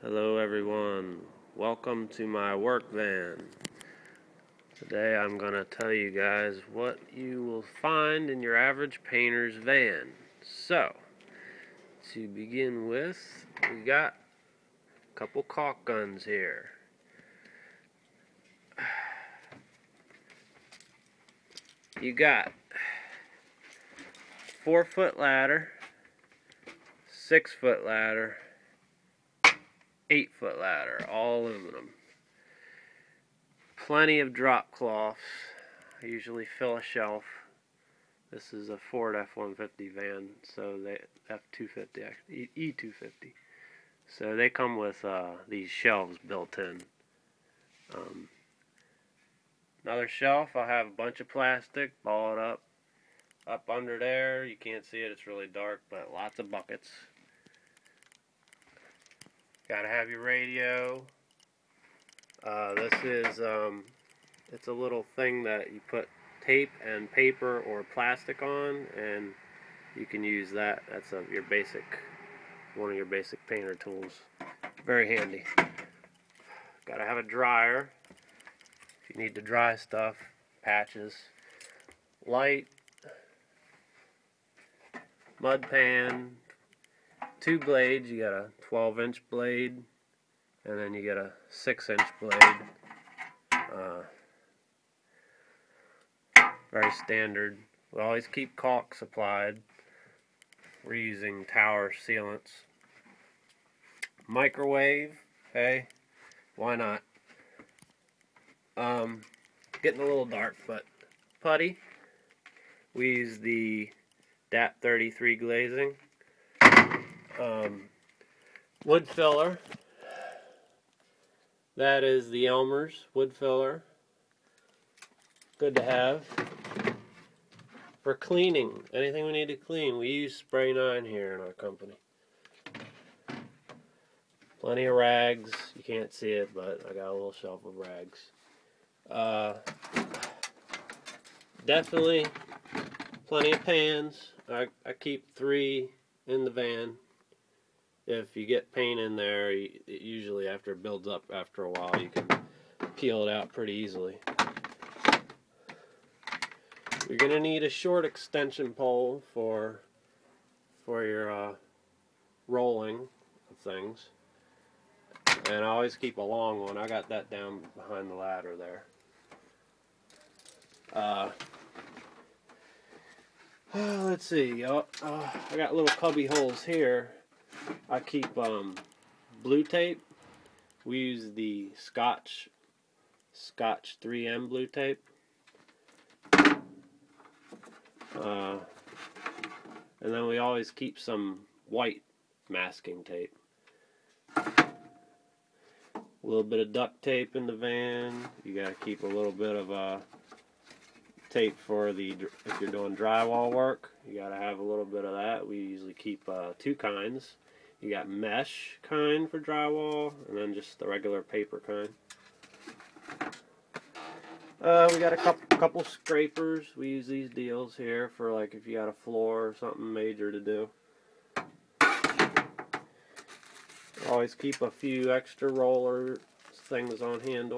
Hello everyone, welcome to my work van. Today I'm going to tell you guys what you will find in your average painter's van. So, to begin with, we got a couple caulk guns here. You got 4-foot ladder, 6-foot ladder, 8-foot ladder, all aluminum. Plenty of drop cloths. I usually fill a shelf. This is a Ford F-150 van, so they F-250, actually, E-250. So they come with these shelves built in. Another shelf, I'll have a bunch of plastic, ball it up. Up under there, you can't see it, it's really dark, but lots of buckets. Gotta have your radio. This is, it's a little thing that you put tape and paper or plastic on, and you can use that. That's your basic, one of your basic painter tools. Very handy. Gotta have a dryer if you need to dry stuff, patches, light, mud pan, 2 blades. You got a 12-inch blade, and then you get a 6-inch blade. Very standard. We always keep caulk supplied. We're using tower sealants. Microwave, hey, why not? Getting a little dark, but putty. We use the DAP 33 glazing. Wood filler. That is the Elmer's wood filler. Good to have. For cleaning, anything we need to clean, we use Spray 9 here in our company. Plenty of rags. You can't see it, but I got a little shelf of rags. Definitely plenty of pans. I keep 3 in the van. If you get paint in there, usually after it builds up after a while, you can peel it out pretty easily. You're going to need a short extension pole for your rolling of things. And I always keep a long one. I got that down behind the ladder there. Let's see. I got little cubby holes here. I keep blue tape. We use the Scotch 3M blue tape. And then we always keep some white masking tape. A little bit of duct tape in the van. You gotta keep a little bit of tape for if you're doing drywall work. You gotta have a little bit of that. We usually keep 2 kinds. You got mesh kind for drywall, and then just the regular paper kind. We got a couple scrapers. We use these deals here for like if you got a floor or something major to do. Always keep a few extra roller things on hand.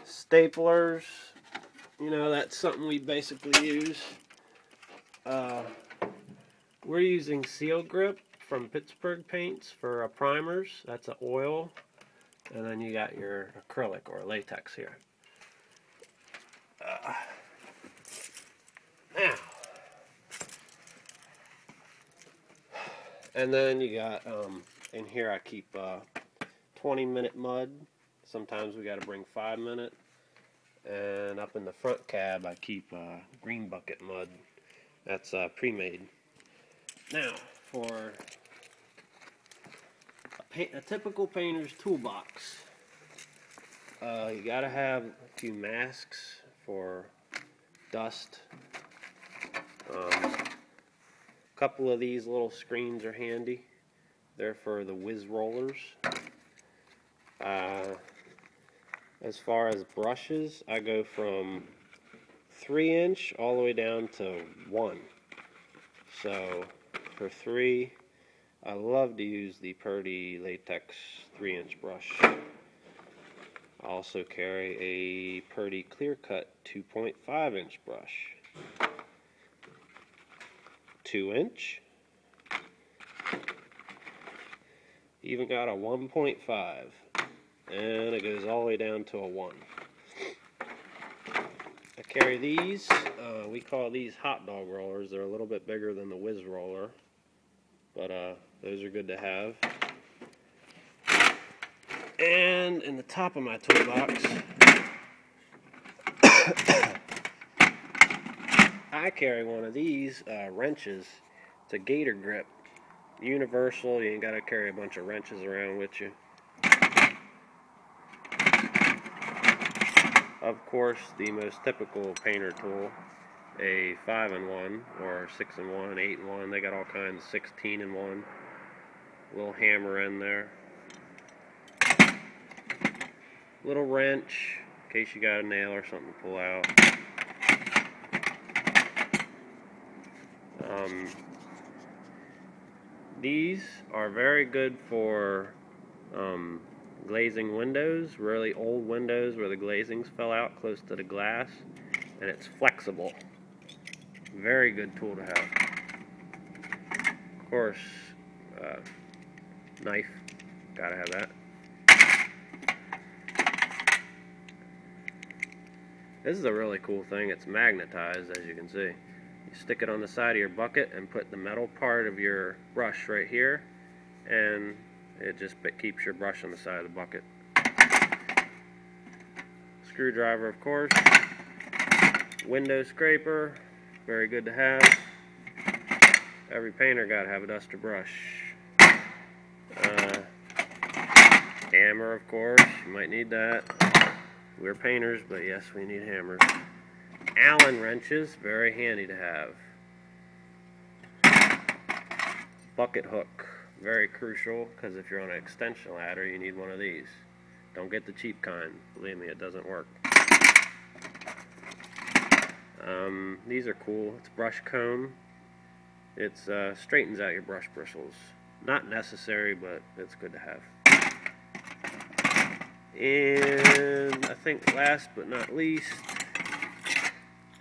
Staplers, you know, that's something we basically use. We're using Seal Grip from Pittsburgh Paints for primers. That's an oil. And then you got your acrylic or latex here. Now. And then you got, in here I keep 20-minute mud. Sometimes we got to bring 5-minute. And up in the front cab I keep green bucket mud. That's pre-made. Now, for a typical painter's toolbox, you gotta have a few masks for dust. A couple of these little screens are handy. They're for the whiz rollers. As far as brushes, I go from 3-inch all the way down to 1. So for 3, I love to use the Purdy Latex 3-inch brush. I also carry a Purdy Clear Cut 2.5-inch brush. 2-inch. Even got a 1.5. And it goes all the way down to a 1. I carry these. We call these hot dog rollers. They're a little bit bigger than the whiz roller. But those are good to have. And in the top of my toolbox, I carry one of these wrenches. It's a gator grip. Universal. You ain't got to carry a bunch of wrenches around with you. Of course, the most typical painter tool, a 5-in-1 or 6-in-1, 8-in-1. They got all kinds of 16-in-1. Little hammer in there. Little wrench in case you got a nail or something to pull out. These are very good for glazing windows, really old windows where the glazings fell out close to the glass, and it's flexible. Very good tool to have. Of course, knife, gotta have that. This is a really cool thing. It's magnetized, as you can see. You stick it on the side of your bucket and put the metal part of your brush right here, and it just keeps your brush on the side of the bucket. Screwdriver, of course. Window scraper, very good to have. Every painter got to have a duster brush. Hammer, of course, you might need that. We're painters, but yes, we need hammers. Allen wrenches, very handy to have. Bucket hook, very crucial, because if you're on an extension ladder, you need one of these. Don't get the cheap kind. Believe me, it doesn't work. These are cool. It's a brush comb. It straightens out your brush bristles. Not necessary, but it's good to have. And I think last but not least,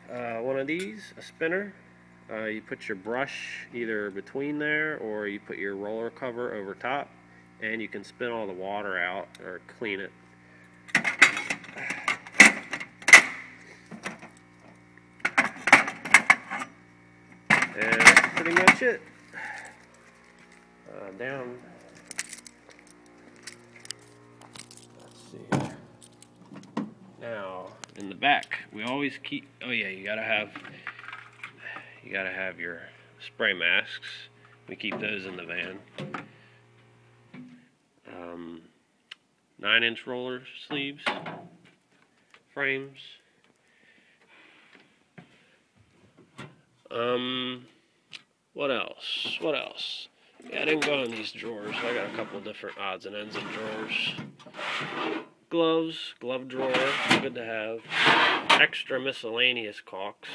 one of these, a spinner. You put your brush either between there, or you put your roller cover over top, and you can spin all the water out or clean it. And that's pretty much it. Down. Let's see here. Now, in the back, we always keep. Oh yeah, you gotta have your spray masks. We keep those in the van. 9-inch roller sleeves, frames. What else? What else? Yeah, I didn't go in these drawers. I got a couple different odds and ends of drawers. Gloves, glove drawer, good to have. Extra miscellaneous caulks.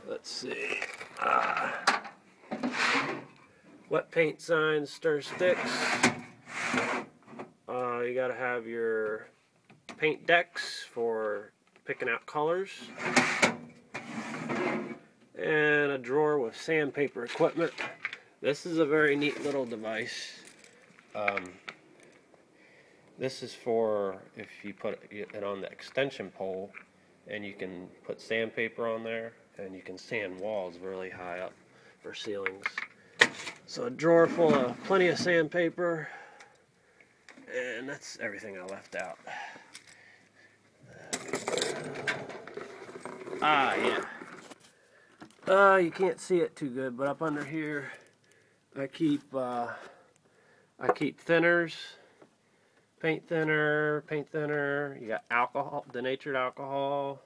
Let's see. Wet paint signs, stir sticks. You gotta have your paint decks for picking out colors. And a drawer with sandpaper equipment. This is a very neat little device. This is for if you put it on the extension pole, and you can put sandpaper on there, and you can sand walls really high up for ceilings. So a drawer full of plenty of sandpaper, and that's everything I left out. Yeah. You can't see it too good, but up under here, I keep thinners, paint thinner. You got alcohol, denatured alcohol,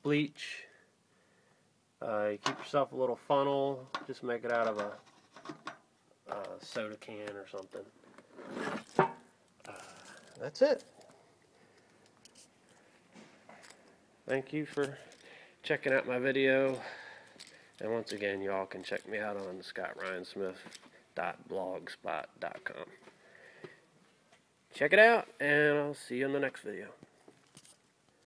bleach. You keep yourself a little funnel. Just make it out of a soda can or something. That's it. Thank you for checking out my video. And once again, y'all can check me out on scottryansmith.blogspot.com. Check it out, and I'll see you in the next video.